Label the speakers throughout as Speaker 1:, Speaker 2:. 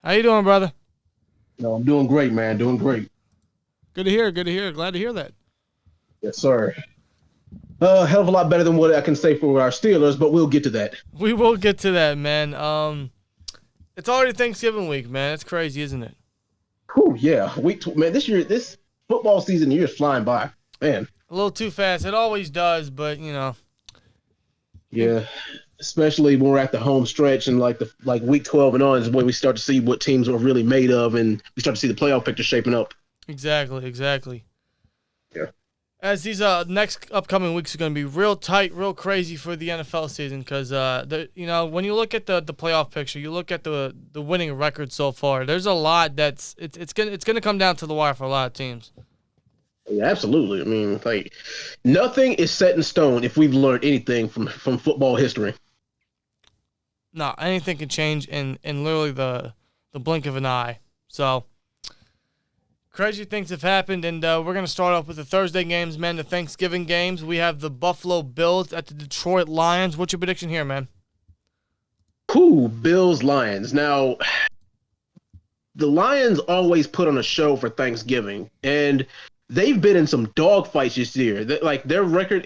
Speaker 1: How you doing, brother?
Speaker 2: No, I'm doing great, man. Doing great.
Speaker 1: Good to hear. Good to hear. Glad to hear that.
Speaker 2: Yes, sir. Hell of a lot better than what I can say for our Steelers, but we'll get to that.
Speaker 1: We will get to that, man. It's already Thanksgiving week, man. It's crazy, isn't it?
Speaker 2: Whew, yeah. Man, this football season year is flying by. Man.
Speaker 1: A little too fast. It always does, but
Speaker 2: Yeah. Especially when we're at the home stretch and like week 12 and on is when we start to see what teams are really made of, and we start to see the playoff picture shaping up.
Speaker 1: Exactly.
Speaker 2: Yeah.
Speaker 1: As these next upcoming weeks are going to be real tight, real crazy for the NFL season, because when you look at the playoff picture, you look at the winning record so far. There's a lot it's gonna come down to the wire for a lot of teams.
Speaker 2: Yeah, absolutely. I mean, like nothing is set in stone if we've learned anything from football history.
Speaker 1: No, anything can change in literally the blink of an eye. So crazy things have happened, and we're going to start off with the Thursday games, man, the Thanksgiving games. We have the Buffalo Bills at the Detroit Lions. What's your prediction here, man?
Speaker 2: Cool, Bills, Lions. Now, the Lions always put on a show for Thanksgiving, and they've been in some dogfights this year. Their record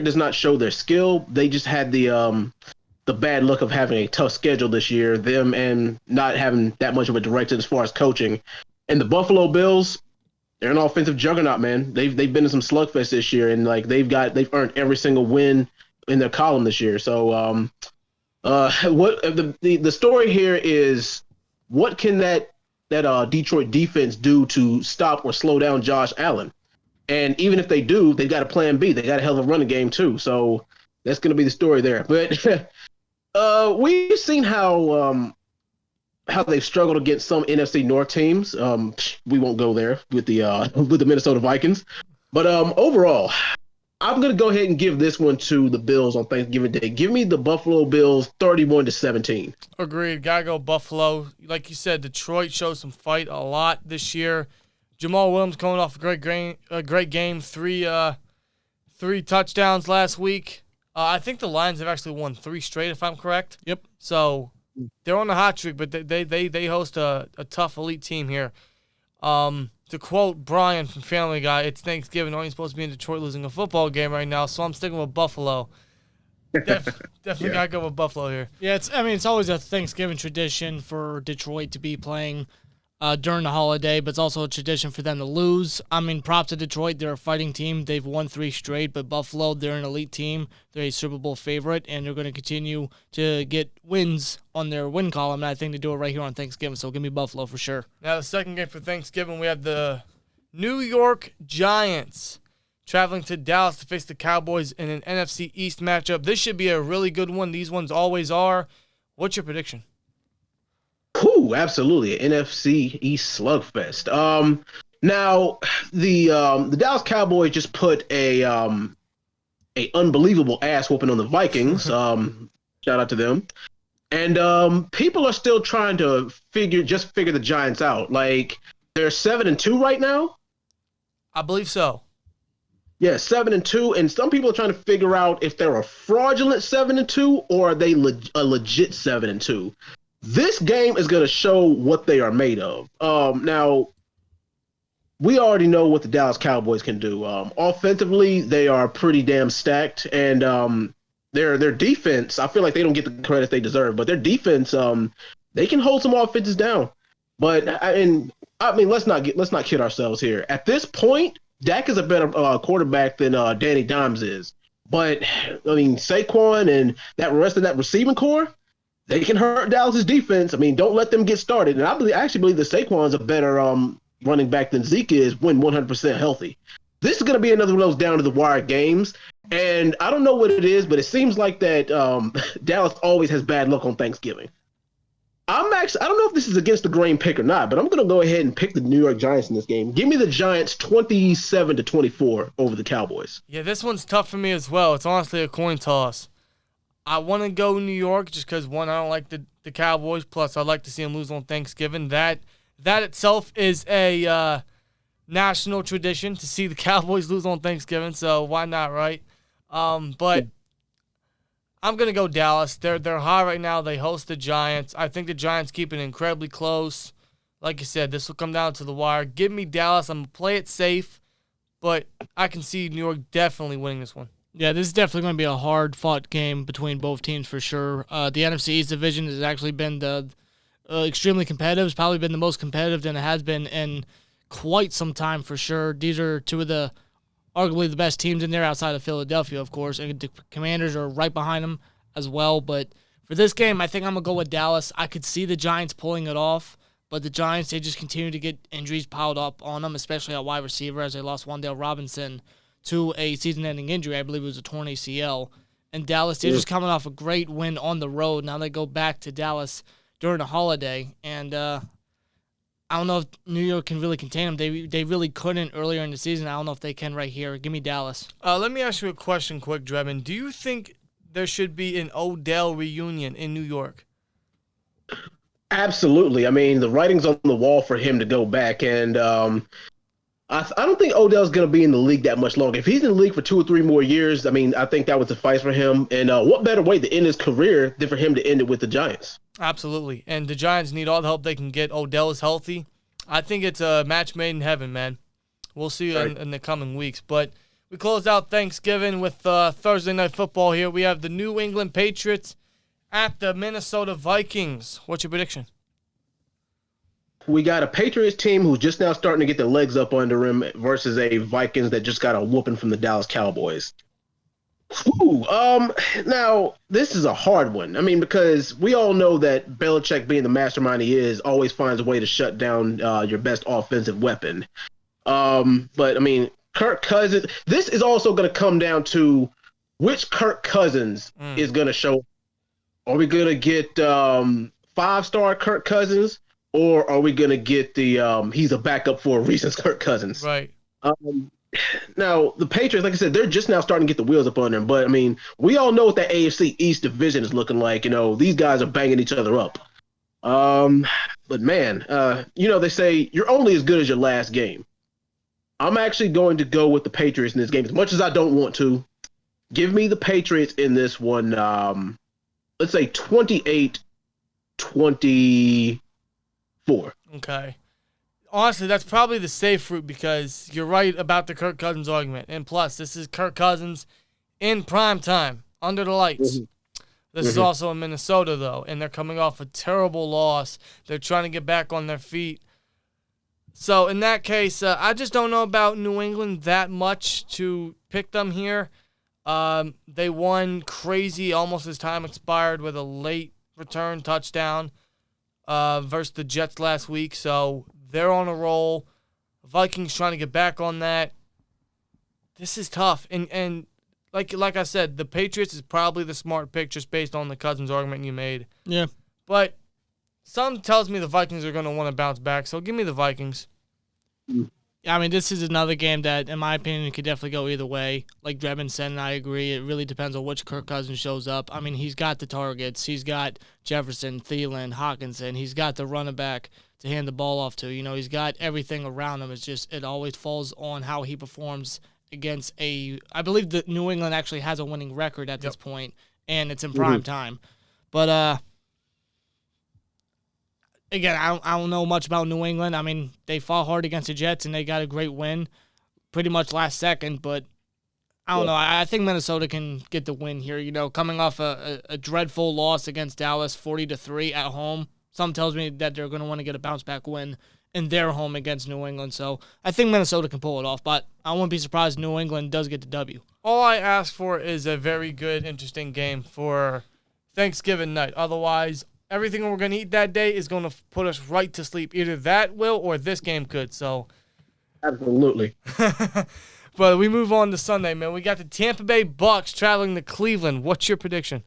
Speaker 2: does not show their skill. They just had the bad luck of having a tough schedule this year, them and not having that much of a direction as far as coaching. And the Buffalo Bills, they're an offensive juggernaut, man. They've been in some slugfest this year, and they've earned every single win in their column this year. So what the story here is, what can that Detroit defense do to stop or slow down Josh Allen? And even if they do, they've got a plan B. They got a hell of a running game too. So that's going to be the story there. But we've seen how they've struggled against some NFC North teams. We won't go there with the Minnesota Vikings. But overall, I'm going to go ahead and give this one to the Bills on Thanksgiving Day. Give me the Buffalo Bills 31-17.
Speaker 1: Agreed. Gotta go Buffalo. Like you said, Detroit showed some fight a lot this year. Jamal Williams coming off a great game. Three touchdowns last week. I think the Lions have actually won 3 straight, if I'm correct.
Speaker 3: Yep.
Speaker 1: So they're on the hot streak, but they host a tough elite team here. To quote Brian from Family Guy, it's Thanksgiving. Only supposed to be in Detroit losing a football game right now, so I'm sticking with Buffalo. Definitely gotta go with Buffalo here.
Speaker 3: Yeah, it's always a Thanksgiving tradition for Detroit to be playing during the holiday, but it's also a tradition for them to lose. I mean, props to Detroit. They're a fighting team. They've won 3 straight, but Buffalo, they're an elite team. They're a Super Bowl favorite, and they're going to continue to get wins on their win column, and I think they do it right here on Thanksgiving, so give me Buffalo for sure.
Speaker 1: Now, the second game for Thanksgiving, we have the New York Giants traveling to Dallas to face the Cowboys in an NFC East matchup. This should be a really good one. These ones always are. What's your prediction?
Speaker 2: Ooh, absolutely, an NFC East slugfest. Now the Dallas Cowboys just put a unbelievable ass whooping on the Vikings. Shout out to them. And people are still trying to figure the Giants out. Like, they're 7-2 right now.
Speaker 1: I believe so.
Speaker 2: Yeah, 7-2, and some people are trying to figure out if they're a fraudulent 7-2 or are they a legit 7-2. This game is going to show what they are made of. Now, we already know what the Dallas Cowboys can do. Offensively, they are pretty damn stacked, and their defense, I feel like they don't get the credit they deserve, but their defense, they can hold some offenses down. But I mean, let's not kid ourselves here. At this point, Dak is a better quarterback than Danny Dimes is. But I mean, Saquon and that rest of that receiving core, they can hurt Dallas's defense. I mean, don't let them get started. And I actually believe that Saquon's a better running back than Zeke is when 100% healthy. This is going to be another one of those down-to-the-wire games. And I don't know what it is, but it seems like that Dallas always has bad luck on Thanksgiving. I don't know if this is against the grain pick or not, but I'm going to go ahead and pick the New York Giants in this game. Give me the Giants 27-24 over the Cowboys.
Speaker 1: Yeah, this one's tough for me as well. It's honestly a coin toss. I want to go New York just because, one, I don't like the Cowboys. Plus, I'd like to see them lose on Thanksgiving. That itself is a national tradition to see the Cowboys lose on Thanksgiving. So why not, right? But I'm going to go Dallas. They're high right now. They host the Giants. I think the Giants keep it incredibly close. Like you said, this will come down to the wire. Give me Dallas. I'm going to play it safe, but I can see New York definitely winning this one.
Speaker 3: Yeah, this is definitely going to be a hard-fought game between both teams for sure. The NFC East division has actually been extremely competitive. It's probably been the most competitive than it has been in quite some time for sure. These are two of the arguably the best teams in there outside of Philadelphia, of course, and the Commanders are right behind them as well. But for this game, I think I'm going to go with Dallas. I could see the Giants pulling it off, but the Giants, they just continue to get injuries piled up on them, especially at wide receiver as they lost Wan'Dale Robinson to a season-ending injury. I believe it was a torn ACL. And Dallas, they're just coming off a great win on the road. Now they go back to Dallas during the holiday, and I don't know if New York can really contain them. They really couldn't earlier in the season. I don't know if they can right here. Give me Dallas.
Speaker 1: Let me ask you a question quick, Drebin. Do you think there should be an Odell reunion in New York?
Speaker 2: Absolutely. I mean, the writing's on the wall for him to go back, and I don't think Odell's going to be in the league that much longer. If he's in the league for 2 or 3 more years, I mean, I think that would suffice for him. And what better way to end his career than for him to end it with the Giants?
Speaker 1: Absolutely. And the Giants need all the help they can get. Odell is healthy. I think it's a match made in heaven, man. We'll see in the coming weeks. But we close out Thanksgiving with Thursday Night Football here. We have the New England Patriots at the Minnesota Vikings. What's your prediction?
Speaker 2: We got a Patriots team who's just now starting to get their legs up under him versus a Vikings that just got a whooping from the Dallas Cowboys. Ooh, now, this is a hard one. I mean, because we all know that Belichick, being the mastermind he is, always finds a way to shut down your best offensive weapon. But, I mean, Kirk Cousins, this is also going to come down to which Kirk Cousins is going to show. Are we going to get 5-star Kirk Cousins, or are we going to get the he's a backup for a reason's Kirk Cousins?
Speaker 1: Right.
Speaker 2: Now, the Patriots, like I said, they're just now starting to get the wheels up on them. But, I mean, we all know what that AFC East division is looking like. You know, these guys are banging each other up. But, man, you know, they say you're only as good as your last game. I'm actually going to go with the Patriots in this game, as much as I don't want to. Give me the Patriots in this one, let's say 28-24.
Speaker 1: Okay. Honestly, that's probably the safe route because you're right about the Kirk Cousins argument. And plus, this is Kirk Cousins in prime time, under the lights. This is also in Minnesota, though, and they're coming off a terrible loss. They're trying to get back on their feet. So, in that case, I just don't know about New England that much to pick them here. They won crazy almost as time expired with a late return touchdown versus the Jets last week. So, they're on a roll. Vikings trying to get back on that. This is tough. And like I said, the Patriots is probably the smart pick just based on the Cousins argument you made.
Speaker 3: Yeah.
Speaker 1: But something tells me the Vikings are going to want to bounce back, so give me the Vikings.
Speaker 3: I mean, this is another game that, in my opinion, could definitely go either way. Like Drebin said, and I agree, it really depends on which Kirk Cousins shows up. I mean, he's got the targets. He's got Jefferson, Thielen, Hawkinson. He's got the running back to hand the ball off to. You know, he's got everything around him. It's just it always falls on how he performs against I believe that New England actually has a winning record at this point, and it's in prime time. But, again, I don't know much about New England. I mean, they fought hard against the Jets, and they got a great win pretty much last second. But I don't know. I think Minnesota can get the win here. You know, coming off a dreadful loss against Dallas, 40-3 at home. Some tells me that they're going to want to get a bounce-back win in their home against New England. So I think Minnesota can pull it off. But I wouldn't be surprised if New England does get the W.
Speaker 1: All I ask for is a very good, interesting game for Thanksgiving night. Otherwise, everything we're going to eat that day is going to put us right to sleep. Either that will or this game could. So,
Speaker 2: Absolutely.
Speaker 1: But we move on to Sunday, man. We got the Tampa Bay Bucks traveling to Cleveland. What's your prediction?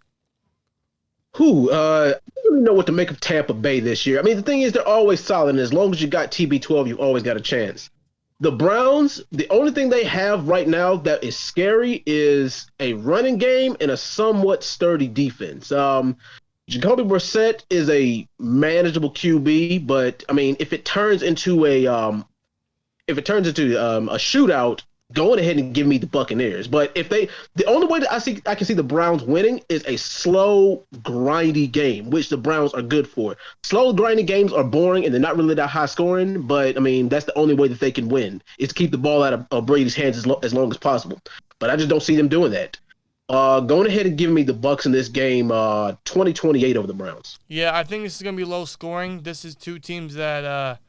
Speaker 2: I don't really know what to make of Tampa Bay this year. I mean, the thing is, they're always solid, and as long as you got TB12, you've always got a chance. The Browns, the only thing they have right now that is scary is a running game and a somewhat sturdy defense. Jacoby Brissett is a manageable QB, but I mean, if it turns into a shootout, going ahead and give me the Buccaneers. But the only way that I can see the Browns winning is a slow, grindy game, which the Browns are good for. Slow, grindy games are boring and they're not really that high scoring. But I mean, that's the only way that they can win is to keep the ball out of Brady's hands as long as possible. But I just don't see them doing that. Going ahead and giving me the Bucs in this game, 20-28 over the Browns.
Speaker 1: Yeah, I think this is going to be low scoring. This is two teams that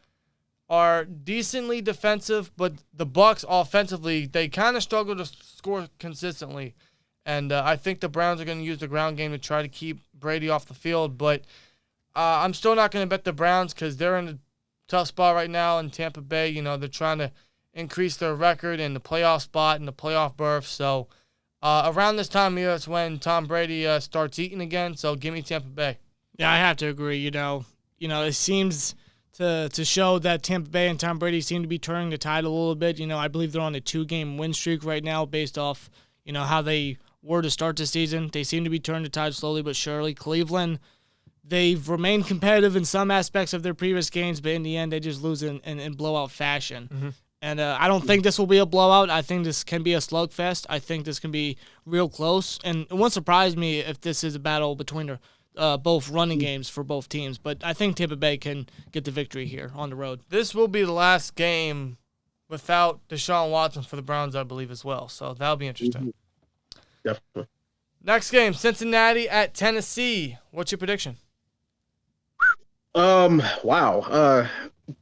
Speaker 1: are decently defensive, but the Bucs offensively, they kind of struggle to score consistently. And I think the Browns are going to use the ground game to try to keep Brady off the field. But I'm still not going to bet the Browns because they're in a tough spot right now in Tampa Bay. You know, they're trying to increase their record in the playoff spot and the playoff berth. So around this time of year, it's when Tom Brady starts eating again. So give me Tampa Bay.
Speaker 3: Yeah, I have to agree. You know, it seems to show that Tampa Bay and Tom Brady seem to be turning the tide a little bit. You know, I believe they're on a 2-game win streak right now based off, you know, how they were to start the season. They seem to be turning the tide slowly but surely. Cleveland, they've remained competitive in some aspects of their previous games, but in the end, they just lose in blowout fashion. Mm-hmm. And I don't think this will be a blowout. I think this can be a slugfest. I think this can be real close. And it won't surprise me if this is a battle between both running games for both teams. But I think Tampa Bay can get the victory here on the road.
Speaker 1: This will be the last game without Deshaun Watson for the Browns, I believe, as well. So that'll be interesting.
Speaker 2: Definitely.
Speaker 1: Next game, Cincinnati at Tennessee. What's your prediction?
Speaker 2: Wow.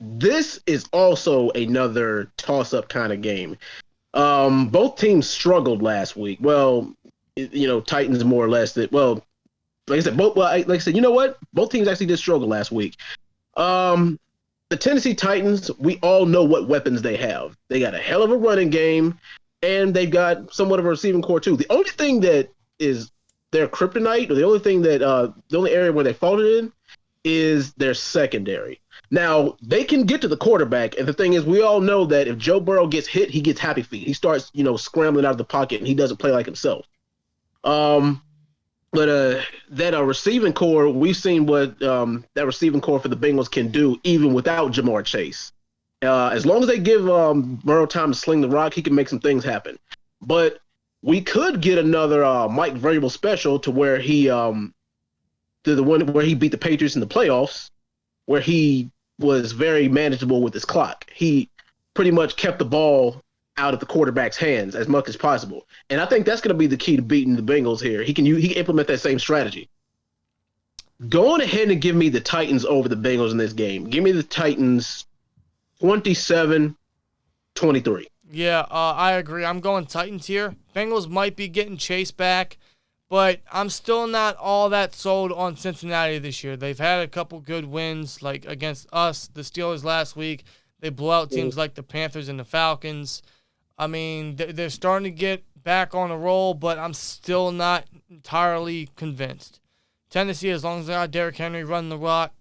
Speaker 2: This is also another toss-up kind of game. Both teams struggled last week. Well, you know, Titans more or less. Like I said, you know what? Both teams actually did struggle last week. The Tennessee Titans, we all know what weapons they have. They got a hell of a running game, and they've got somewhat of a receiving core too. The only thing that is their kryptonite, or the only area where they faltered in, is their secondary. Now, they can get to the quarterback, and the thing is, we all know that if Joe Burrow gets hit, he gets happy feet. He starts, scrambling out of the pocket, and he doesn't play like himself. But that receiving core, we've seen what that receiving core for the Bengals can do, even without Jamar Chase. As long as they give Burrow time to sling the rock, he can make some things happen. But we could get another Mike Vrabel special to where he the one where he beat the Patriots in the playoffs, where he was very manageable with his clock. He pretty much kept the ball out of the quarterback's hands as much as possible. And I think that's going to be the key to beating the Bengals here. He can implement that same strategy. Go on ahead and give me the Titans over the Bengals in this game. Give me the Titans 27-23.
Speaker 1: Yeah, I agree. I'm going Titans here. Bengals might be getting Chase back, but I'm still not all that sold on Cincinnati this year. They've had a couple good wins, like against us, the Steelers last week. They blew out teams like the Panthers and the Falcons. I mean, they're starting to get back on a roll, but I'm still not entirely convinced. Tennessee, as long as they got Derrick Henry running the rock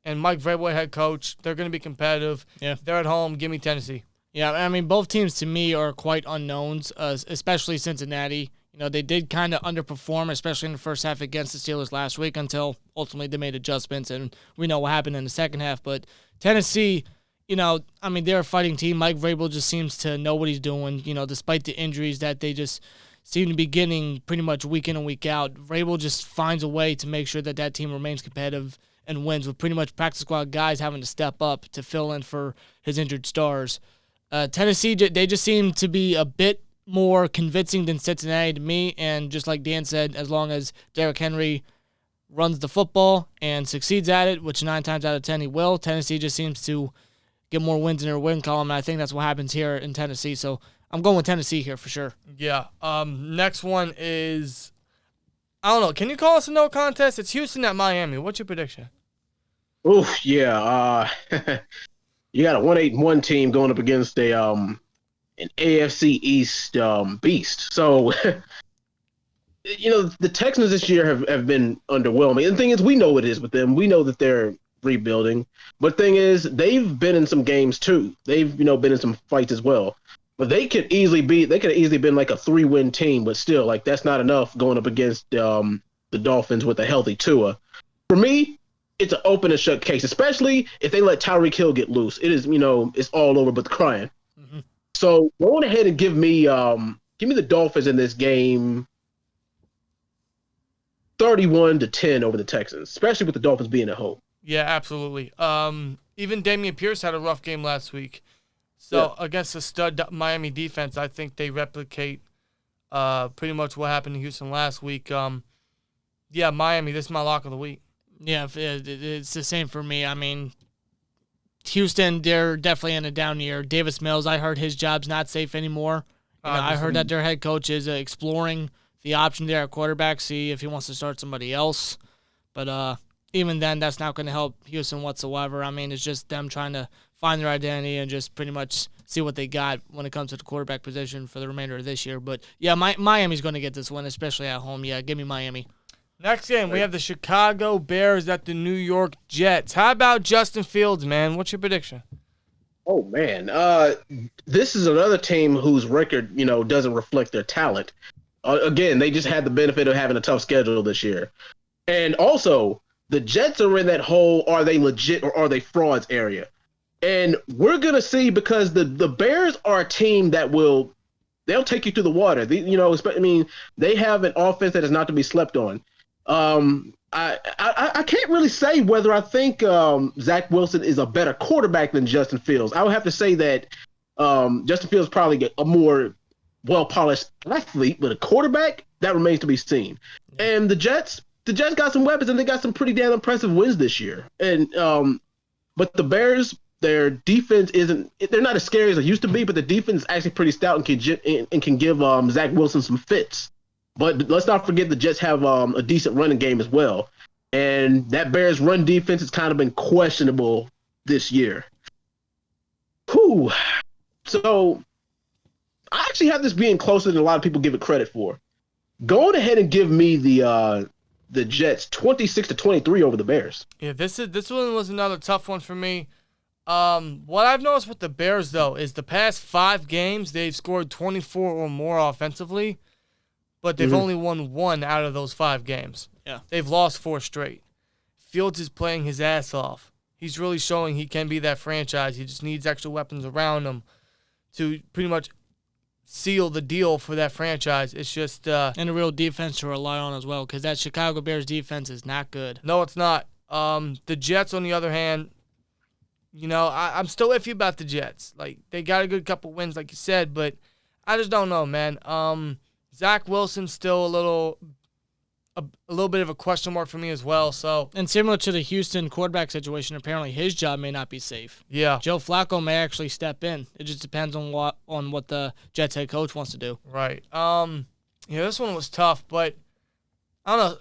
Speaker 1: and Mike Vrabel head coach, they're going to be competitive. Yeah. They're at home. Give me Tennessee.
Speaker 3: Yeah, I mean, both teams to me are quite unknowns, especially Cincinnati. They did kind of underperform, especially in the first half against the Steelers last week until ultimately they made adjustments, and we know what happened in the second half. But Tennessee, I mean, they're a fighting team. Mike Vrabel just seems to know what he's doing, despite the injuries that they just seem to be getting pretty much week in and week out. Vrabel just finds a way to make sure that team remains competitive and wins with pretty much practice squad guys having to step up to fill in for his injured stars. Tennessee, they just seem to be a bit more convincing than Cincinnati to me, and just like Dan said, as long as Derrick Henry runs the football and succeeds at it, which 9 times out of 10 he will, Tennessee just seems to get more wins in their win column, and I think that's what happens here in Tennessee. So I'm going with Tennessee here for sure.
Speaker 1: Yeah. Next one is, I don't know, can you call us a no contest? It's Houston at Miami. What's your prediction?
Speaker 2: Oh, yeah. You got a 1-8-1 team going up against an AFC East beast. So, the Texans this year have been underwhelming. And the thing is, we know what it is with them. We know that they're rebuilding. But the thing is, they've been in some games too. They've, been in some fights as well. But they could have easily been like a 3-win team, but still, like, that's not enough going up against the Dolphins with a healthy Tua. For me, it's an open and shut case, especially if they let Tyreek Hill get loose. It is, it's all over but the crying. Mm-hmm. So go on ahead and give me the Dolphins in this game 31-10 over the Texans, especially with the Dolphins being at home.
Speaker 1: Yeah, absolutely. Even Damian Pierce had a rough game last week. So against the stud Miami defense, I think they replicate pretty much what happened to Houston last week. Miami, this is my lock of the week.
Speaker 3: Yeah, it's the same for me. I mean, Houston, they're definitely in a down year. Davis Mills, I heard his job's not safe anymore. I heard that their head coach is exploring the option there at quarterback, see if he wants to start somebody else. But even then, that's not going to help Houston whatsoever. I mean, it's just them trying to find their identity and just pretty much see what they got when it comes to the quarterback position for the remainder of this year. But, yeah, Miami's going to get this one, especially at home. Yeah, give me Miami.
Speaker 1: Next game, we have the Chicago Bears at the New York Jets. How about Justin Fields, man? What's your prediction?
Speaker 2: Oh, man. This is another team whose record, doesn't reflect their talent. Again, they just had the benefit of having a tough schedule this year. And also, the Jets are in that whole are they legit or are they frauds area. And we're going to see because the Bears are a team that they'll take you through the water. They have an offense that is not to be slept on. I can't really say whether I think Zach Wilson is a better quarterback than Justin Fields. I would have to say that Justin Fields probably a more well-polished athlete, but a quarterback, that remains to be seen. And the Jets got some weapons, and they got some pretty damn impressive wins this year. And but the Bears, their defense they're not as scary as they used to be, but the defense is actually pretty stout and can give Zach Wilson some fits. But let's not forget the Jets have a decent running game as well. And that Bears run defense has kind of been questionable this year. Whew. So I actually have this being closer than a lot of people give it credit for. Go on ahead and give me the Jets 26-23 over the Bears.
Speaker 1: Yeah, this one was another tough one for me. What I've noticed with the Bears though is the past 5 games they've scored 24 or more offensively, but they've only won 1 out of those 5 games.
Speaker 3: Yeah,
Speaker 1: they've lost 4 straight. Fields is playing his ass off. He's really showing he can be that franchise. He just needs extra weapons around him to pretty much seal the deal for that franchise. It's just
Speaker 3: and a real defense to rely on as well, because that Chicago Bears defense is not good.
Speaker 1: No, it's not. The Jets, on the other hand, I'm still iffy about the Jets. Like, they got a good couple wins, like you said, but I just don't know, man. Zach Wilson's still a little bit of a question mark for me as well. So,
Speaker 3: and similar to the Houston quarterback situation, apparently his job may not be safe.
Speaker 1: Yeah,
Speaker 3: Joe Flacco may actually step in. It just depends on what the Jets head coach wants to do.
Speaker 1: Right. This one was tough, but I don't know.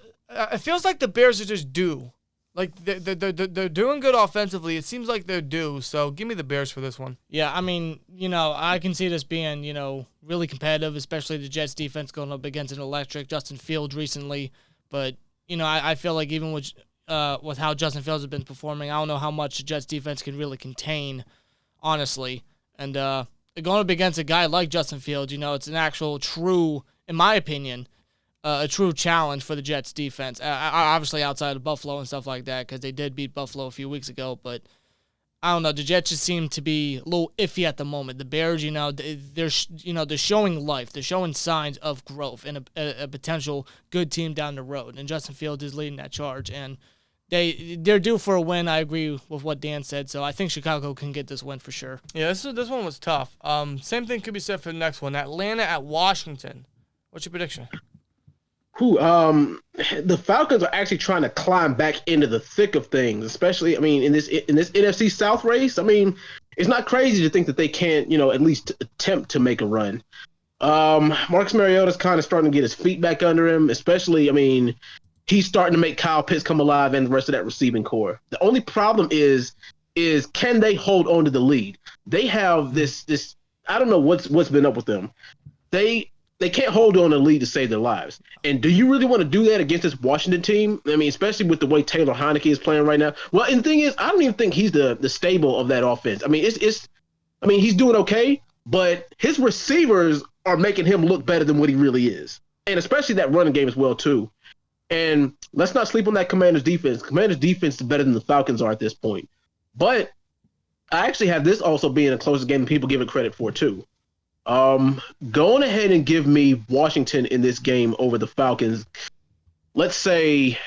Speaker 1: It feels like the Bears are just due. Like they're doing good offensively. It seems like they're due. So give me the Bears for this one.
Speaker 3: Yeah, I mean, I can see this being, really competitive, especially the Jets defense going up against an electric Justin Fields recently. But I feel like even with how Justin Fields has been performing, I don't know how much the Jets defense can really contain, honestly. And going up against a guy like Justin Fields, it's an actual true, in my opinion, a true challenge for the Jets defense. Obviously outside of Buffalo and stuff like that, because they did beat Buffalo a few weeks ago. But I don't know. The Jets just seem to be a little iffy at the moment. The Bears, they're showing life. They're showing signs of growth and a potential good team down the road. And Justin Fields is leading that charge. And they're due for a win. I agree with what Dan said. So I think Chicago can get this win for sure.
Speaker 1: Yeah, this one was tough. Same thing could be said for the next one. Atlanta at Washington. What's your prediction?
Speaker 2: The Falcons are actually trying to climb back into the thick of things, especially, in this NFC South race. It's not crazy to think that they can't, at least attempt to make a run. Marcus Mariota's kind of starting to get his feet back under him, especially, he's starting to make Kyle Pitts come alive and the rest of that receiving core. The only problem is can they hold on to the lead? They have this I don't know what's been up with them. They can't hold on to the lead to save their lives. And do you really want to do that against this Washington team? Especially with the way Taylor Heineke is playing right now. Well, and the thing is, I don't even think he's the stable of that offense. He's doing okay, but his receivers are making him look better than what he really is. And especially that running game as well, too. And let's not sleep on that Commanders defense. Commanders defense is better than the Falcons are at this point. But I actually have this also being the closest game than people give it credit for, too. Go on ahead and give me the Falcons 27-24 over the Commanders.
Speaker 3: Yeah, I mean, I can see this being, really competitive, especially the Jets defense going up against an electric Justin Fields recently. But, again, the Bears defense is
Speaker 2: Going ahead and give me Washington in this game over the Falcons. Let's say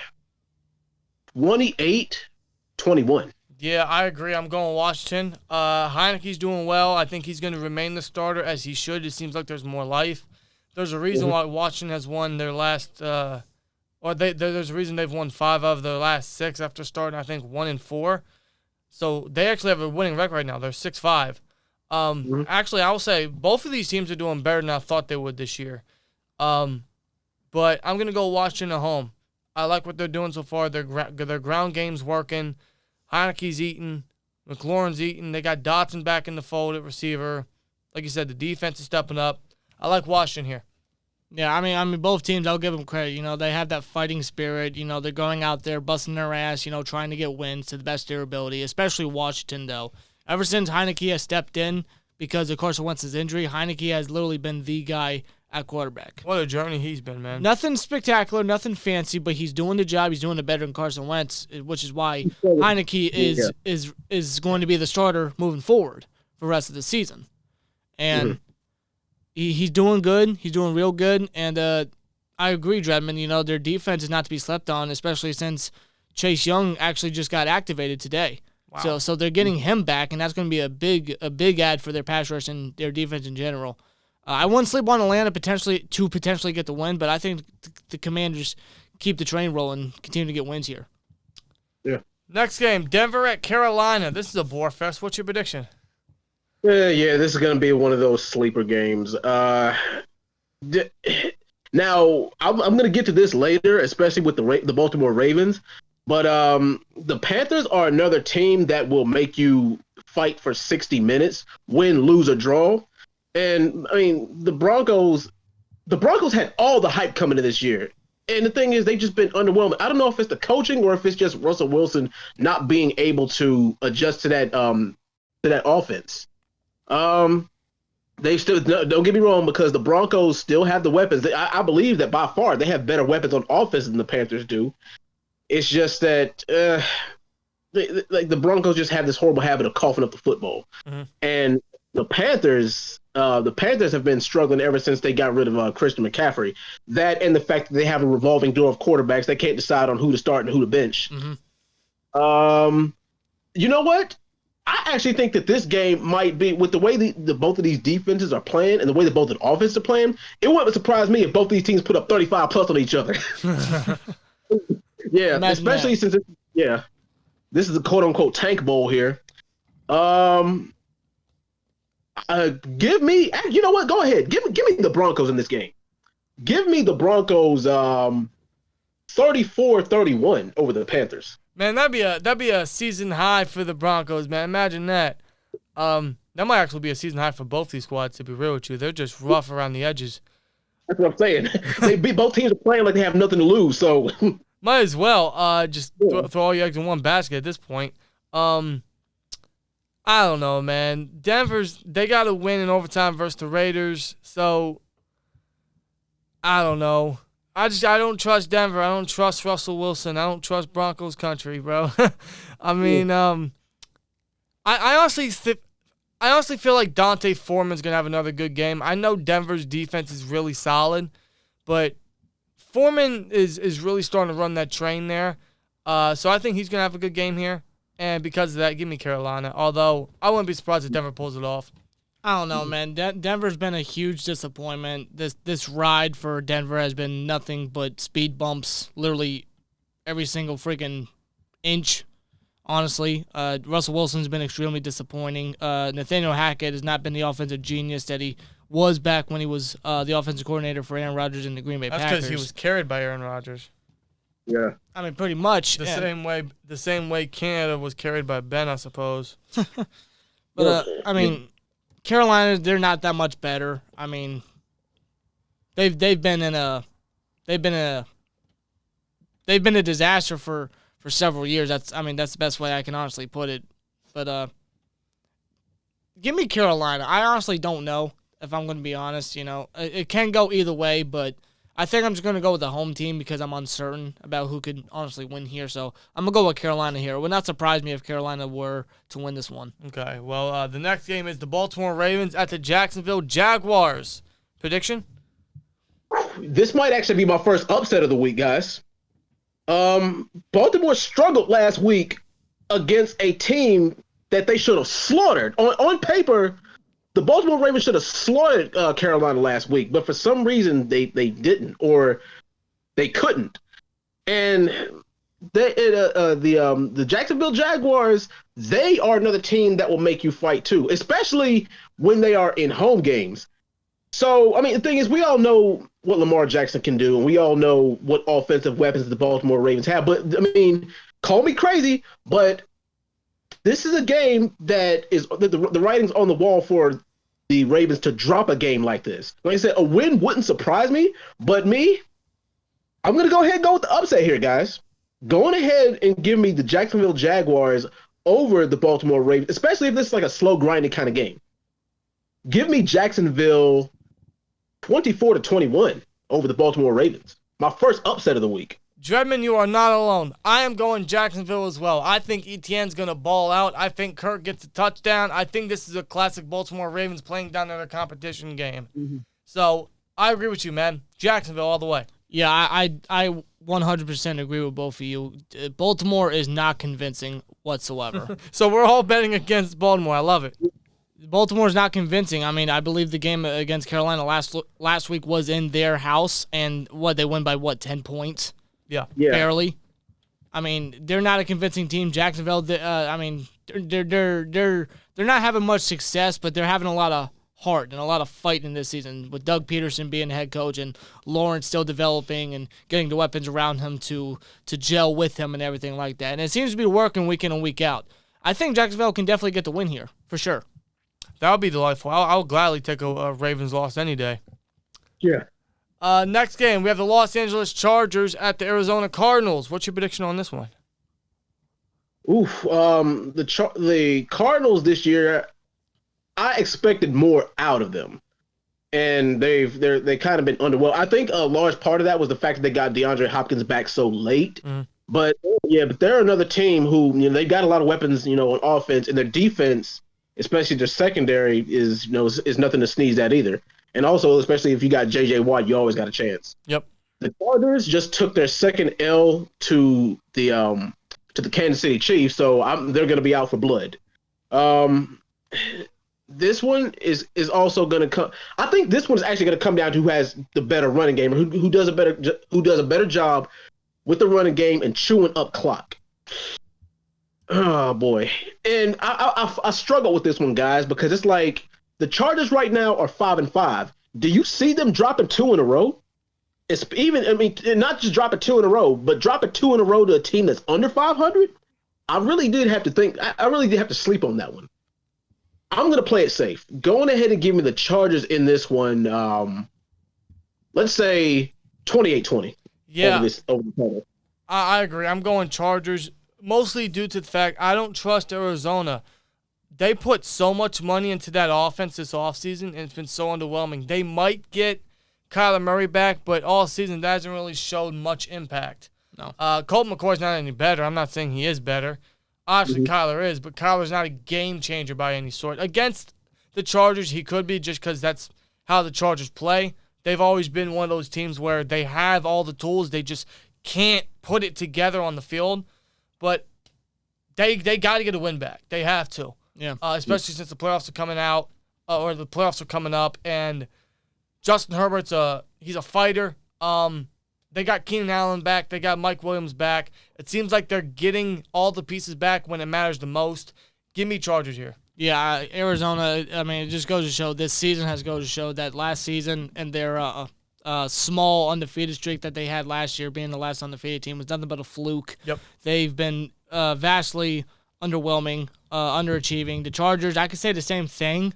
Speaker 2: 28-21.
Speaker 1: Yeah, I agree. I'm going Washington. Heineke's doing well. I think he's going to remain the starter as he should. It seems like there's more life. There's a reason why Washington has won their last, there's a reason they've won 5 of their last 6 after starting, I think, 1-4. So they actually have a winning record right now. They're 6-5. Actually, I will say both of these teams are doing better than I thought they would this year. But I'm going to go Washington at home. I like what they're doing so far. Their ground game's working. Heineke's eating. McLaurin's eating. They got Dotson back in the fold at receiver. Like you said, the defense is stepping up. I like Washington here.
Speaker 3: Yeah, I mean, both teams, I'll give them credit. You know, they have that fighting spirit. You know, they're going out there, busting their ass, you know, trying to get wins to the best of their ability, especially Washington, though. Ever since Heineke has stepped in, because of Carson Wentz's injury, Heineke has literally been the guy at quarterback.
Speaker 1: What a journey he's been, man.
Speaker 3: Nothing spectacular, nothing fancy, but he's doing the job. He's doing it better than Carson Wentz, which is why Heineke is going to be the starter moving forward for the rest of the season. And he's doing good. He's doing real good. And I agree, Dredman. You know, their defense is not to be slept on, especially since Chase Young actually just got activated today. Wow. So they're getting him back, and that's going to be a big add for their pass rush and their defense in general. I wouldn't sleep on Atlanta to potentially get the win, but I think the Commanders keep the train rolling, continue to get wins here.
Speaker 2: Yeah.
Speaker 1: Next game, Denver at Carolina. This is a bore fest. What's your prediction?
Speaker 2: Yeah, this is going to be one of those sleeper games. Now, I'm going to get to this later, especially with the Baltimore Ravens. But the Panthers are another team that will make you fight for 60 minutes, win, lose, or draw. And, I mean, the Broncos had all the hype coming into this year. And the thing is, they've just been underwhelming. I don't know if it's the coaching or if it's just Russell Wilson not being able to adjust to that offense. They still, don't get me wrong, because the Broncos still have the weapons. I believe that by far they have better weapons on offense than the Panthers do. It's just that the Broncos just have this horrible habit of coughing up the football. And the Panthers have been struggling ever since they got rid of Christian McCaffrey. That and the fact that they have a revolving door of quarterbacks. They can't decide on who to start and who to bench. You know what? I actually think that this game might be, with the way the both of these defenses are playing and the way that both the offenses are playing, it wouldn't surprise me if both these teams put up 35 plus on each other. Yeah, imagine especially that. Since this is a quote unquote tank bowl here. Give me, you know what? Go ahead. Give me the Broncos in this game. Give me the Broncos 34-31 over the Panthers.
Speaker 1: Man, that'd be a season high for the Broncos, man. Imagine that. That might actually be a season high for both these squads, to be real with you. They're just rough around the edges.
Speaker 2: That's what I'm saying. Both teams are playing like they have nothing to lose, so
Speaker 1: might as well just throw all your eggs in one basket at this point. I don't know, man. They got to win in overtime versus the Raiders, so I don't know. I don't trust Denver. I don't trust Russell Wilson. I don't trust Broncos country, bro. I mean, I honestly feel like Dante Foreman's gonna have another good game. I know Denver's defense is really solid, but Foreman is really starting to run that train there. So I think he's gonna have a good game here, and because of that, give me Carolina. Although I wouldn't be surprised if Denver pulls it off.
Speaker 3: I don't know, man. Denver's been a huge disappointment. This ride for Denver has been nothing but speed bumps, literally every single freaking inch, honestly. Russell Wilson's been extremely disappointing. Nathaniel Hackett has not been the offensive genius that he was back when he was the offensive coordinator for Aaron Rodgers in the Green Bay Packers.
Speaker 1: That's because he was carried by Aaron Rodgers.
Speaker 2: Yeah.
Speaker 3: I mean, pretty much.
Speaker 1: The same way Canada was carried by Ben, I suppose.
Speaker 3: But, I mean... Carolina, they're not that much better. I mean, they've been a disaster for several years. That's the best way I can honestly put it. But give me Carolina. I honestly don't know, if I'm going to be honest. You know, it can go either way, but I think I'm just going to go with the home team because I'm uncertain about who could honestly win here. So I'm going to go with Carolina here. It would not surprise me if Carolina were to win this one.
Speaker 1: Okay, well, the next game is the Baltimore Ravens at the Jacksonville Jaguars. Prediction?
Speaker 2: This might actually be my first upset of the week, guys. Baltimore struggled last week against a team that they should have slaughtered. On paper, the Baltimore Ravens should have slaughtered Carolina last week, but for some reason they didn't, or they couldn't. And the Jacksonville Jaguars, they are another team that will make you fight too, especially when they are in home games. So, I mean, the thing is, we all know what Lamar Jackson can do, and we all know what offensive weapons the Baltimore Ravens have. But, I mean, call me crazy, but this is a game that is the writing's on the wall for the Ravens to drop a game like this. Like I said, a win wouldn't surprise me, but I'm going to go ahead and go with the upset here, guys. Going ahead and give me the Jacksonville Jaguars over the Baltimore Ravens, especially if this is like a slow, grinding kind of game. Give me Jacksonville 24-21 over the Baltimore Ravens. My first upset of the week.
Speaker 1: Dredman, you are not alone. I am going Jacksonville as well. I think Etienne's going to ball out. I think Kirk gets a touchdown. I think this is a classic Baltimore Ravens playing down in a competition game. Mm-hmm. So I agree with you, man. Jacksonville all the way.
Speaker 3: Yeah, I 100% agree with both of you. Baltimore is not convincing whatsoever.
Speaker 1: So we're all betting against Baltimore. I love it.
Speaker 3: Baltimore's not convincing. I mean, I believe the game against Carolina last week was in their house, and they win by 10 points?
Speaker 1: Yeah.
Speaker 3: Barely. I mean, they're not a convincing team. Jacksonville, I mean, they're not having much success, but they're having a lot of heart and a lot of fight in this season with Doug Peterson being head coach and Lawrence still developing and getting the weapons around him to gel with him and everything like that. And it seems to be working week in and week out. I think Jacksonville can definitely get the win here, for sure.
Speaker 1: That would be delightful. I'll gladly take a Ravens loss any day.
Speaker 2: Yeah.
Speaker 1: Next game, we have the Los Angeles Chargers at the Arizona Cardinals. What's your prediction on this one?
Speaker 2: Oof. The Cardinals this year, I expected more out of them, and they kind of been underwhelmed. I think a large part of that was the fact that they got DeAndre Hopkins back so late. Mm. But they're another team who they've got a lot of weapons on offense, and their defense, especially their secondary, is nothing to sneeze at either. And also, especially if you got J.J. Watt, you always got a chance. Yep. The Chargers just took their second L to the Kansas City Chiefs, so they're going to be out for blood. This one is also going to come. I think this one is actually going to come down to who has the better running game, or who does a better job with the running game and chewing up clock. Oh boy, and I struggle with this one, guys, because it's like the Chargers right now are 5-5. Do you see them dropping 2 in a row? It's not just dropping 2 in a row, but dropping 2 in a row to a team that's under 500. I really did have to think. I really did have to sleep on that one. I'm going to play it safe. Going ahead and give me the Chargers in this one. Let's say 28-20.
Speaker 1: Yeah.
Speaker 2: Over the total.
Speaker 1: I agree. I'm going Chargers, mostly due to the fact I don't trust Arizona. They put so much money into that offense this offseason, and it's been so underwhelming. They might get Kyler Murray back, but all season that hasn't really showed much impact. No. Colt McCoy's not any better. I'm not saying he is better. Obviously, Kyler is, but Kyler's not a game changer by any sort. Against the Chargers, he could be just because that's how the Chargers play. They've always been one of those teams where they have all the tools. They just can't put it together on the field. But they got to get a win back. They have to. Yeah. Especially since the playoffs are coming out, or the playoffs are coming up, and Justin Herbert's he's a fighter. They got Keenan Allen back. They got Mike Williams back. It seems like they're getting all the pieces back when it matters the most. Give me Chargers here.
Speaker 3: Yeah, Arizona, I mean, it just goes to show, this season has goes to show that last season and their small undefeated streak that they had last year, being the last undefeated team, was nothing but a fluke. Yep. They've been vastly underwhelming, underachieving. The Chargers, I could say the same thing,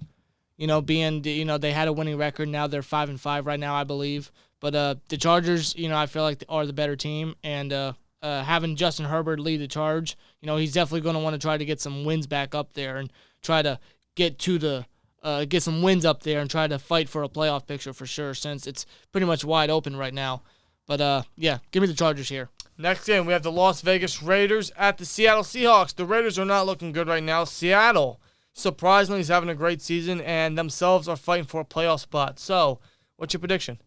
Speaker 3: being, they had a winning record. Now they're 5-5 right now, I believe. But the Chargers, I feel like are the better team, and having Justin Herbert lead the charge, he's definitely going to want to try to get some wins back up there and try to get to the get some wins up there and try to fight for a playoff picture for sure, since it's pretty much wide open right now. But yeah, give me the Chargers here.
Speaker 1: Next game, we have the Las Vegas Raiders at the Seattle Seahawks. The Raiders are not looking good right now. Seattle, surprisingly, is having a great season, and themselves are fighting for a playoff spot. So, what's your prediction?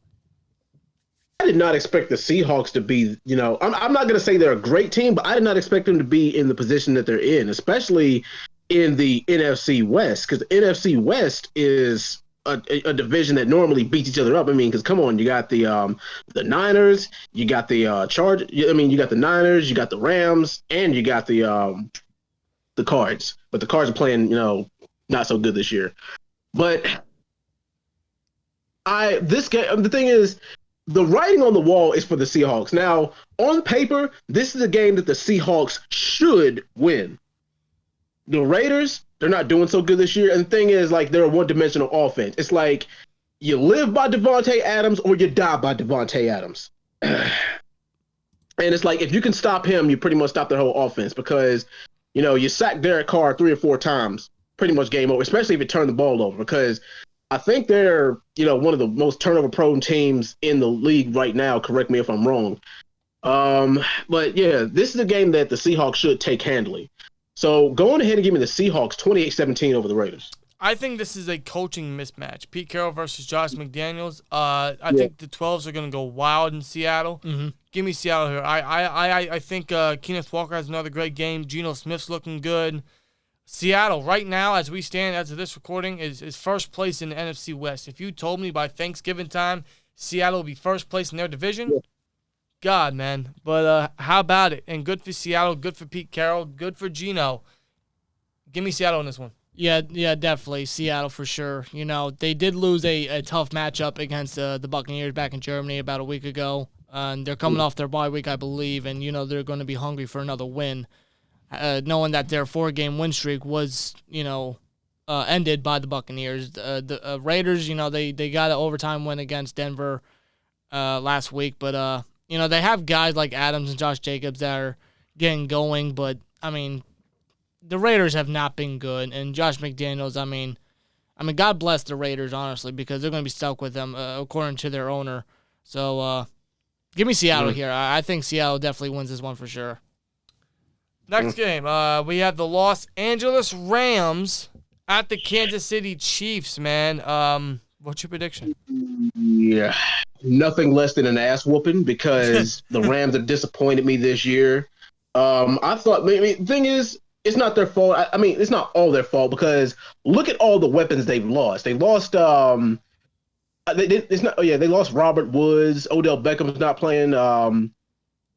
Speaker 2: I did not expect the Seahawks to be, I'm not going to say they're a great team, but I did not expect them to be in the position that they're in, especially in the NFC West, because the NFC West is a division that normally beats each other up. I mean, because come on, you got the Niners, you got the you got the Niners, you got the Rams, and you got the Cards. But the Cards are playing, not so good this year. But this game, the thing is, the writing on the wall is for the Seahawks. Now, on paper, this is a game that the Seahawks should win. The Raiders, they're not doing so good this year. And the thing is, they're a one-dimensional offense. It's like you live by Devontae Adams or you die by Devontae Adams. And it's like if you can stop him, you pretty much stop their whole offense because, you sack Derek Carr 3 or 4 times, pretty much game over, especially if you turn the ball over because I think they're, one of the most turnover-prone teams in the league right now. Correct me if I'm wrong. But, yeah, this is a game that the Seahawks should take handily. So go on ahead and give me the Seahawks 28-17 over the Raiders.
Speaker 1: I think this is a coaching mismatch. Pete Carroll versus Josh McDaniels. I think the 12s are going to go wild in Seattle.
Speaker 3: Mm-hmm.
Speaker 1: Give me Seattle here. I think Kenneth Walker has another great game. Geno Smith's looking good. Seattle, right now, as we stand, as of this recording, is first place in the NFC West. If you told me by Thanksgiving time Seattle will be first place in their division, God, man. But how about it? And good for Seattle, good for Pete Carroll, good for Geno. Give me Seattle in this one.
Speaker 3: Yeah, definitely. Seattle for sure. They did lose a tough matchup against the Buccaneers back in Germany about a week ago. And they're coming off their bye week, I believe, and, they're going to be hungry for another win. Knowing that their 4-game win streak was, ended by the Buccaneers. The Raiders, they got an overtime win against Denver last week. But, they have guys like Adams and Josh Jacobs that are getting going. But, I mean, the Raiders have not been good. And Josh McDaniels, I mean, God bless the Raiders, honestly, because they're going to be stuck with them, according to their owner. So, give me Seattle here. I think Seattle definitely wins this one for sure.
Speaker 1: Next game, we have the Los Angeles Rams at the Kansas City Chiefs, man. What's your prediction?
Speaker 2: Yeah, nothing less than an ass whooping because the Rams have disappointed me this year. I thought, the thing is, it's not their fault. It's not all their fault because look at all the weapons they've lost. They lost, they lost Robert Woods. Odell Beckham's not playing.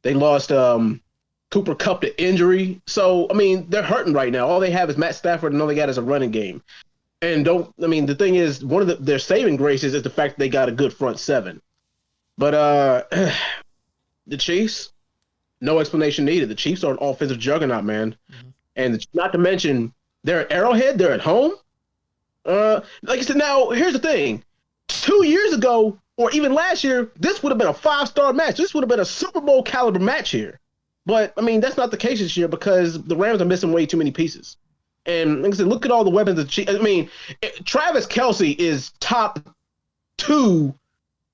Speaker 2: They lost, Cooper Kupp to injury. So, they're hurting right now. All they have is Matt Stafford, and all they got is a running game. And the thing is, one of their saving graces is the fact that they got a good front seven. But the Chiefs, no explanation needed. The Chiefs are an offensive juggernaut, man. Mm-hmm. And not to mention, they're at Arrowhead. They're at home. Like I said, now, here's the thing. 2 years ago, or even last year, this would have been a 5-star match. This would have been a Super Bowl caliber match here. But, that's not the case this year because the Rams are missing way too many pieces. And like I said, look at all the weapons. Travis Kelce is top 2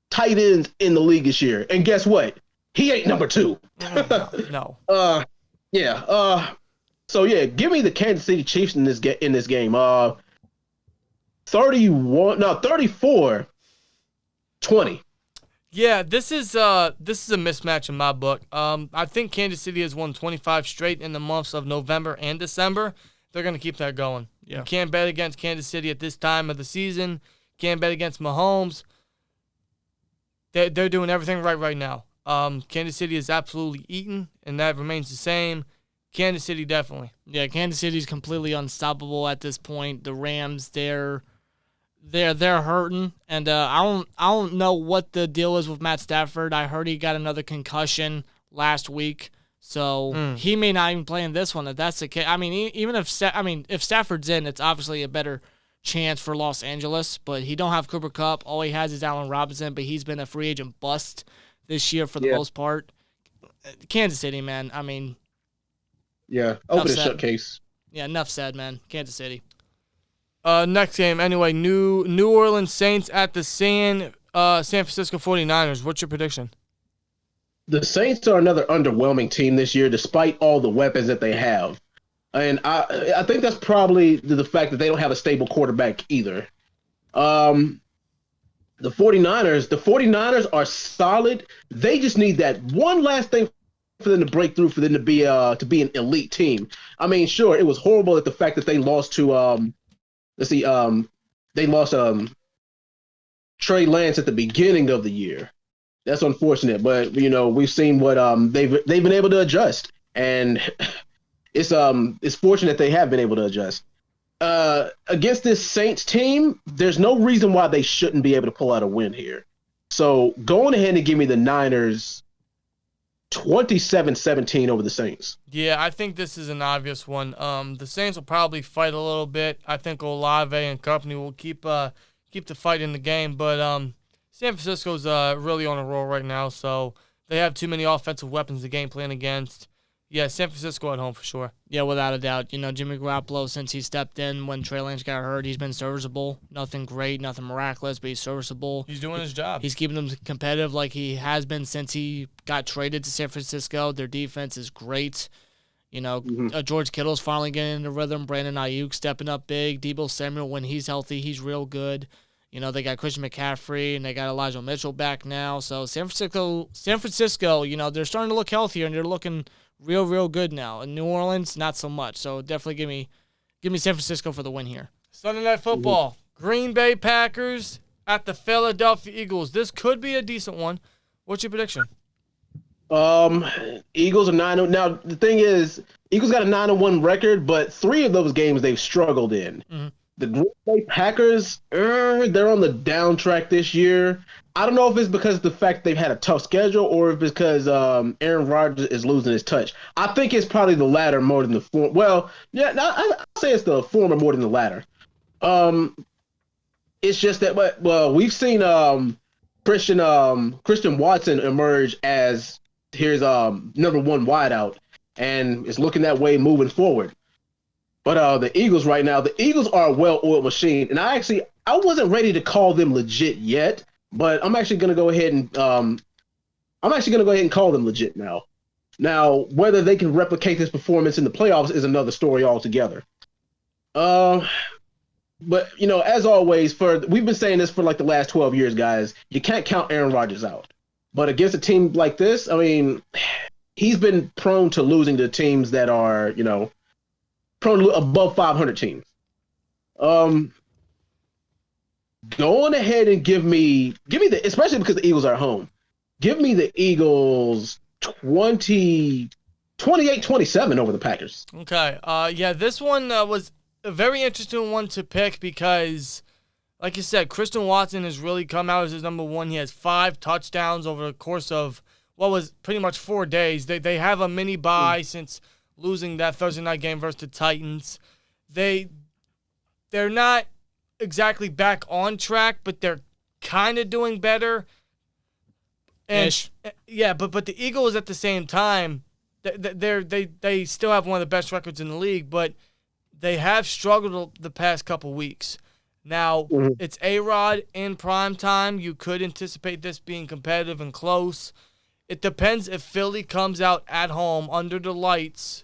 Speaker 2: tight ends in the league this year. And guess what? He ain't number 2.
Speaker 1: No.
Speaker 2: So, give me the Kansas City Chiefs in this game. 34-20.
Speaker 1: Yeah, this is a mismatch in my book. I think Kansas City has won 25 straight in the months of November and December. They're going to keep that going. Yeah. You can't bet against Kansas City at this time of the season. Can't bet against Mahomes. They're doing everything right now. Kansas City is absolutely eaten, and that remains the same. Kansas City definitely.
Speaker 3: Yeah, Kansas City's completely unstoppable at this point. The Rams, they're hurting, and I don't know what the deal is with Matt Stafford. I heard he got another concussion last week, so he may not even play in this one. If that's the case, even if Stafford's in, it's obviously a better chance for Los Angeles. But he don't have Cooper Kupp. All he has is Allen Robinson, but he's been a free agent bust this year for the most part. Kansas City, man.
Speaker 2: Open and shut case.
Speaker 3: Yeah, enough said, man. Kansas City.
Speaker 1: Next game, anyway, New Orleans Saints at the San Francisco 49ers. What's your prediction?
Speaker 2: The Saints are another underwhelming team this year, despite all the weapons that they have. And I think that's probably the fact that they don't have a stable quarterback either. The 49ers are solid. They just need that one last thing for them to break through, for them to be an elite team. I mean, sure, it was horrible at the fact that they lost to they lost Trey Lance at the beginning of the year. That's unfortunate, but we've seen what they've been able to adjust, and it's fortunate they have been able to adjust. Against this Saints team, there's no reason why they shouldn't be able to pull out a win here. So go on ahead and give me the Niners 27-17 over the Saints.
Speaker 1: Yeah, I think this is an obvious one. The Saints will probably fight a little bit. I think Olave and company will keep the fight in the game, but San Francisco's really on a roll right now, so they have too many offensive weapons to game plan against. Yeah, San Francisco at home for sure.
Speaker 3: Yeah, without a doubt. Jimmy Garoppolo, since he stepped in when Trey Lance got hurt, he's been serviceable. Nothing great, nothing miraculous, but he's serviceable.
Speaker 1: He's doing his job.
Speaker 3: He's keeping them competitive like he has been since he got traded to San Francisco. Their defense is great. George Kittle's finally getting into rhythm. Brandon Ayuk stepping up big. Deebo Samuel, when he's healthy, he's real good. They got Christian McCaffrey, and they got Elijah Mitchell back now. So San Francisco, they're starting to look healthier, and they're looking real good now. In New Orleans, not so much. So definitely give me San Francisco for the win here.
Speaker 1: Sunday Night Football. Green Bay Packers at the Philadelphia Eagles. This could be a decent one. What's your prediction?
Speaker 2: Eagles are 9-0. Now, the thing is, Eagles got a 9-1 record, but 3 of those games they've struggled in. Mm-hmm. The Green Bay Packers, they're on the down track this year. I don't know if it's because of the fact they've had a tough schedule or if it's because Aaron Rodgers is losing his touch. I think it's probably the latter more than the former. Well, yeah, I'll say it's the former more than the latter. It's just that, we've seen Christian Watson emerge as his number one wideout, and it's looking that way moving forward. But the Eagles right now, the Eagles are a well-oiled machine, and I wasn't ready to call them legit yet, but I'm actually going to go ahead and call them legit now. Now, whether they can replicate this performance in the playoffs is another story altogether. But as always, we've been saying this for like the last 12 years, guys. You can't count Aaron Rodgers out. But against a team like this, I mean, he's been prone to losing to teams that are, prone to above 500 teams. Go on ahead and give me especially because the Eagles are at home. Give me the Eagles 28-27 over the Packers.
Speaker 1: Okay. Yeah, this one was a very interesting one to pick because, like you said, Christian Watson has really come out as his number one. He has 5 touchdowns over the course of what was pretty much 4 days. They have a mini bye since losing that Thursday night game versus the Titans. They're not exactly back on track, but they're kind of doing better. And yeah, but the Eagles at the same time, they still have one of the best records in the league, but they have struggled the past couple weeks. Now, It's A-Rod in prime time. You could anticipate this being competitive and close. It depends if Philly comes out at home under the lights,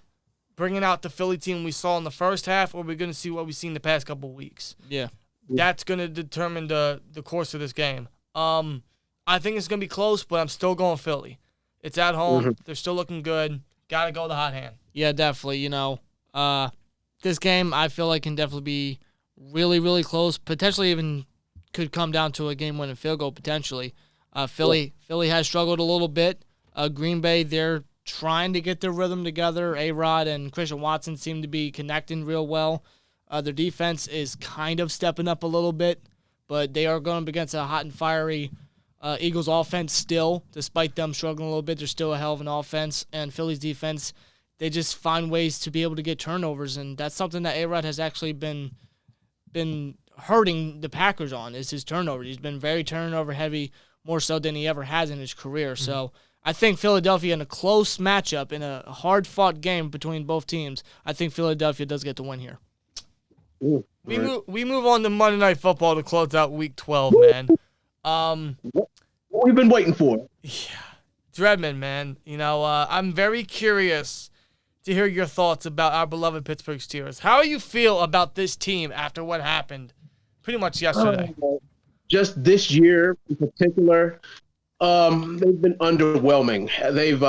Speaker 1: bringing out the Philly team we saw in the first half, or we're going to see what we've seen the past couple weeks.
Speaker 3: Yeah.
Speaker 1: That's going to determine the course of this game. I think it's going to be close, but I'm still going Philly. It's at home. They're still looking good. Got to go the hot hand.
Speaker 3: Yeah, definitely. This game I feel like can definitely be really, really close. Potentially even could come down to a game-winning field goal potentially. Philly has struggled a little bit. Green Bay, they're trying to get their rhythm together. A-Rod and Christian Watson seem to be connecting real well. Their defense is kind of stepping up a little bit, but they are going up against a hot and fiery Eagles offense still. Despite them struggling a little bit, they're still a hell of an offense. And Philly's defense, they just find ways to be able to get turnovers, and that's something that A-Rod has actually been hurting the Packers on, is his turnovers. He's been very turnover heavy, more so than he ever has in his career. So I think Philadelphia, in a close matchup, in a hard-fought game between both teams, I think Philadelphia does get the win here.
Speaker 1: We move on to Monday Night Football to close out Week 12, man.
Speaker 2: What we've been waiting for.
Speaker 1: Yeah, Dredman, man. I'm very curious to hear your thoughts about our beloved Pittsburgh Steelers. How do you feel about this team after what happened pretty much yesterday?
Speaker 2: Just this year in particular, they've been underwhelming. They've,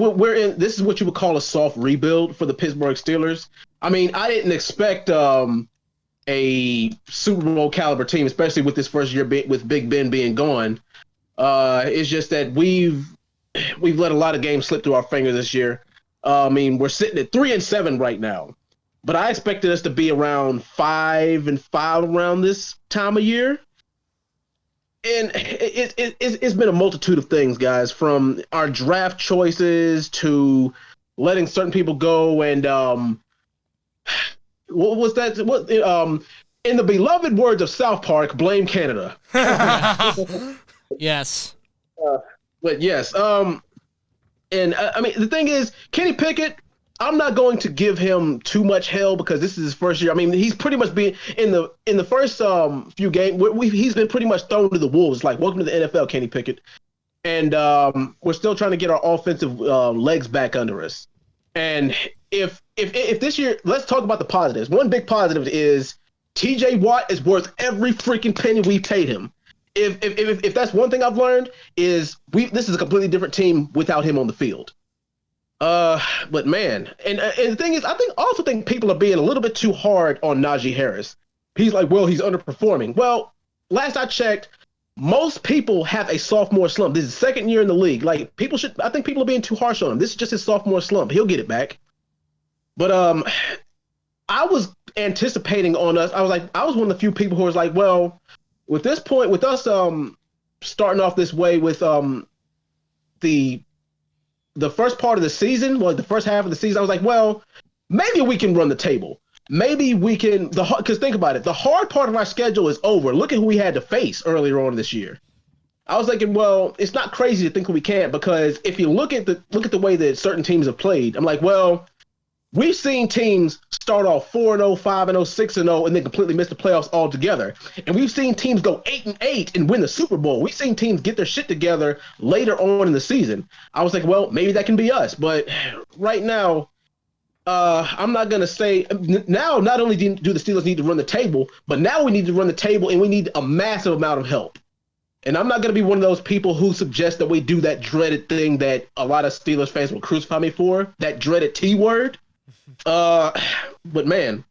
Speaker 2: we're in. This is what you would call a soft rebuild for the Pittsburgh Steelers. I mean, I didn't expect a Super Bowl caliber team, especially with this first year with Big Ben being gone. It's just that we've let a lot of games slip through our fingers this year. We're sitting at 3-7 right now, but I expected us to be around 5-5 around this time of year. And it's been a multitude of things, guys, from our draft choices to letting certain people go. And what was that? In the beloved words of South Park, blame Canada.
Speaker 3: Yes.
Speaker 2: But yes. The thing is, Kenny Pickett, I'm not going to give him too much hell because this is his first year. I mean, he's pretty much been in the first few games. He's been pretty much thrown to the wolves. Like, welcome to the NFL, Kenny Pickett. And we're still trying to get our offensive legs back under us. And if this year, let's talk about the positives. One big positive is T.J. Watt is worth every freaking penny we paid him. If that's one thing I've learned is this is a completely different team without him on the field. But man, and the thing is, I also think people are being a little bit too hard on Najee Harris. He's like, well, he's underperforming. Well, last I checked, most people have a sophomore slump. This is his second year in the league. Like, I think people are being too harsh on him. This is just his sophomore slump. He'll get it back. But I was anticipating on us. I was one of the few people who was like, well, with this point, with us starting off this way with the first part of the season, the first half of the season, I was like, well, maybe we can run the table. Maybe we can, because think about it, the hard part of our schedule is over. Look at who we had to face earlier on this year. I was thinking, well, it's not crazy to think we can't, because if you look at the way that certain teams have played, I'm like, well, we've seen teams start off 4-0, 5-0, 6-0, and then completely miss the playoffs altogether. And we've seen teams go 8-8 and win the Super Bowl. We've seen teams get their shit together later on in the season. I was like, well, maybe that can be us. But right now, I'm not going to say now, not only do the Steelers need to run the table, but now we need to run the table and we need a massive amount of help. And I'm not going to be one of those people who suggest that we do that dreaded thing that a lot of Steelers fans will crucify me for, that dreaded T word. But man,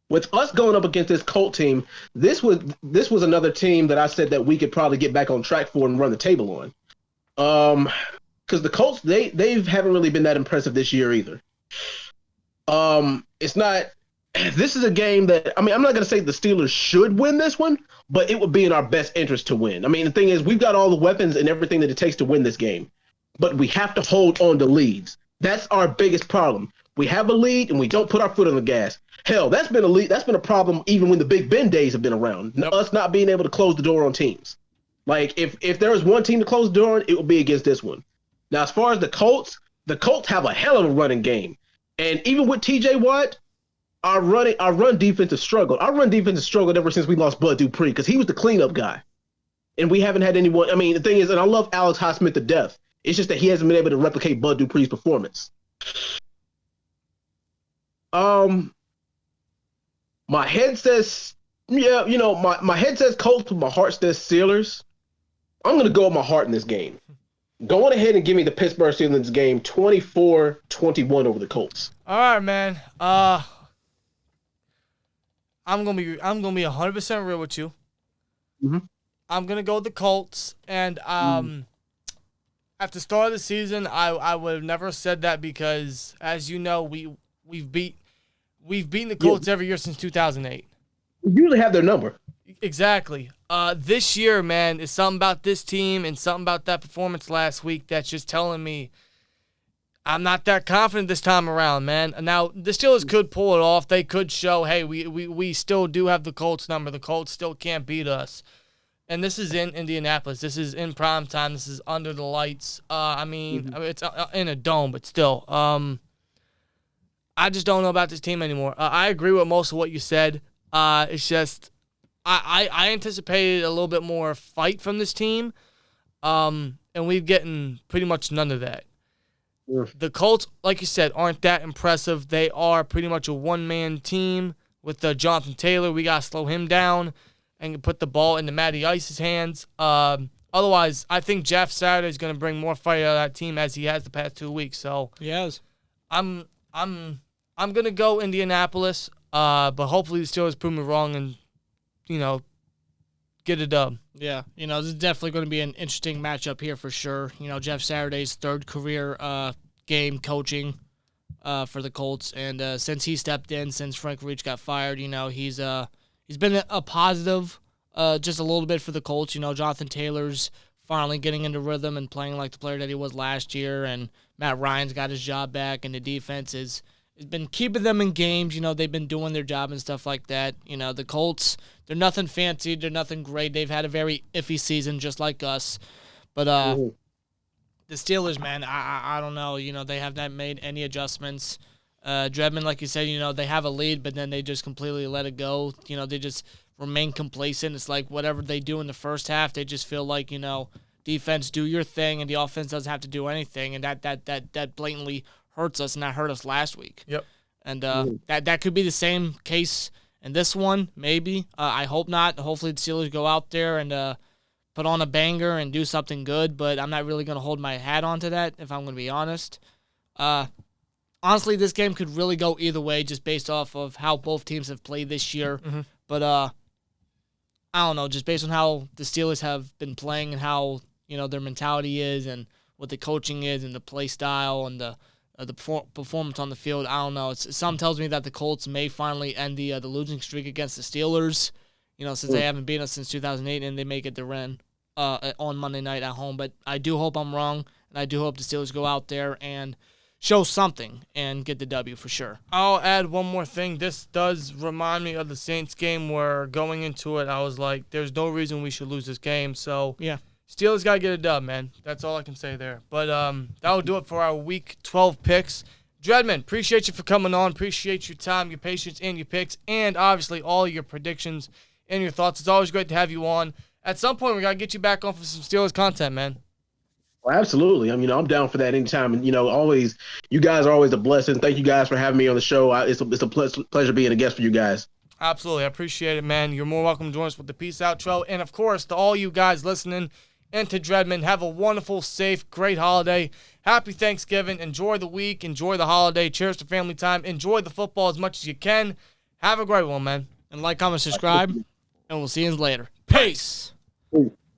Speaker 2: with us going up against this Colt team, this was another team that I said that we could probably get back on track for and run the table on. Because the Colts, they haven't really been that impressive this year either. It's not. This is a game that, I mean, I'm not going to say the Steelers should win this one, but it would be in our best interest to win. I mean, the thing is, we've got all the weapons and everything that it takes to win this game, but we have to hold on to leads. That's our biggest problem. We have a lead and we don't put our foot on the gas. Hell, that's been a problem even when the Big Ben days have been around. Nope. Us not being able to close the door on teams. Like, if there was one team to close the door on, it would be against this one. Now, as far as the Colts have a hell of a running game. And even with T.J. Watt, our run defense has struggled. Our run defense has struggled ever since we lost Bud Dupree, because he was the cleanup guy. And we haven't had anyone. I mean, the thing is, and I love Alex Highsmith to death. It's just that he hasn't been able to replicate Bud Dupree's performance. My head says, my head says Colts, but my heart says Steelers. I'm going to go with my heart in this game. Go on ahead and give me the Pittsburgh Steelers game 24-21 over the Colts.
Speaker 1: All right, man. I'm gonna be 100% real with you.
Speaker 2: Mm-hmm.
Speaker 1: I'm gonna go with the Colts, and at the start of the season, I would have never said that because, as you know, we've beaten the Colts every year since 2008.
Speaker 2: We usually have their number.
Speaker 1: Exactly. This year, man, is something about this team and something about that performance last week that's just telling me I'm not that confident this time around, man. Now, the Steelers could pull it off. They could show, hey, we still do have the Colts number. The Colts still can't beat us. And this is in Indianapolis. This is in prime time. This is under the lights. It's in a dome, but still. I'm I just don't know about this team anymore. I agree with most of what you said. It's just I anticipated a little bit more fight from this team, and we've gotten pretty much none of that.
Speaker 2: Yeah.
Speaker 1: The Colts, like you said, aren't that impressive. They are pretty much a one-man team with Jonathan Taylor. We got to slow him down and put the ball into Matty Ice's hands. Otherwise, I think Jeff Saturday is going to bring more fight out of that team as he has the past 2 weeks. So
Speaker 3: Yes.
Speaker 1: I'm going to go Indianapolis, but hopefully the Steelers prove me wrong and, get a dub.
Speaker 3: Yeah, this is definitely going to be an interesting matchup here for sure. Jeff Saturday's third career game coaching for the Colts, and since he stepped in, since Frank Reich got fired, he's been a positive just a little bit for the Colts. Jonathan Taylor's finally getting into rhythm and playing like the player that he was last year, and Matt Ryan's got his job back, and the defense has been keeping them in games. They've been doing their job and stuff like that. The Colts, they're nothing fancy. They're nothing great. They've had a very iffy season just like us. But the Steelers, man, I don't know. They have not made any adjustments. Dredman, like you said, they have a lead, but then they just completely let it go. They just remain complacent. It's like whatever they do in the first half, they just feel like, defense, do your thing, and the offense doesn't have to do anything. And that blatantly hurts us, and that hurt us last week.
Speaker 1: Yep.
Speaker 3: And that could be the same case in this one, maybe. I hope not. Hopefully the Steelers go out there and put on a banger and do something good, but I'm not really going to hold my hat onto that, if I'm going to be honest. Honestly, this game could really go either way just based off of how both teams have played this year.
Speaker 1: Mm-hmm.
Speaker 3: But I don't know, just based on how the Steelers have been playing and how their mentality is and what the coaching is and the play style and the performance on the field, I don't know. Something tells me that the Colts may finally end the losing streak against the Steelers, since they haven't beaten us since 2008, and they may get the win on Monday night at home. But I do hope I'm wrong, and I do hope the Steelers go out there and show something and get the W for sure.
Speaker 1: I'll add one more thing. This does remind me of the Saints game where going into it, I was like, there's no reason we should lose this game. So
Speaker 3: Yeah.
Speaker 1: Steelers got to get a dub, man. That's all I can say there. But that'll do it for our Week 12 picks. Dredman, appreciate you for coming on. Appreciate your time, your patience, and your picks, and obviously all your predictions and your thoughts. It's always great to have you on. At some point, we got to get you back on for some Steelers content, man.
Speaker 2: Well, absolutely. I'm down for that anytime. And, always, you guys are always a blessing. Thank you guys for having me on the show. It's a pleasure being a guest for you guys.
Speaker 1: Absolutely. I appreciate it, man. You're more welcome to join us with the peace outro. And, of course, to all you guys listening and to Dredman, have a wonderful, safe, great holiday. Happy Thanksgiving. Enjoy the week. Enjoy the holiday. Cherish the family time. Enjoy the football as much as you can. Have a great one, man.
Speaker 3: And like, comment, subscribe, and we'll see you later. Peace.
Speaker 2: Ooh.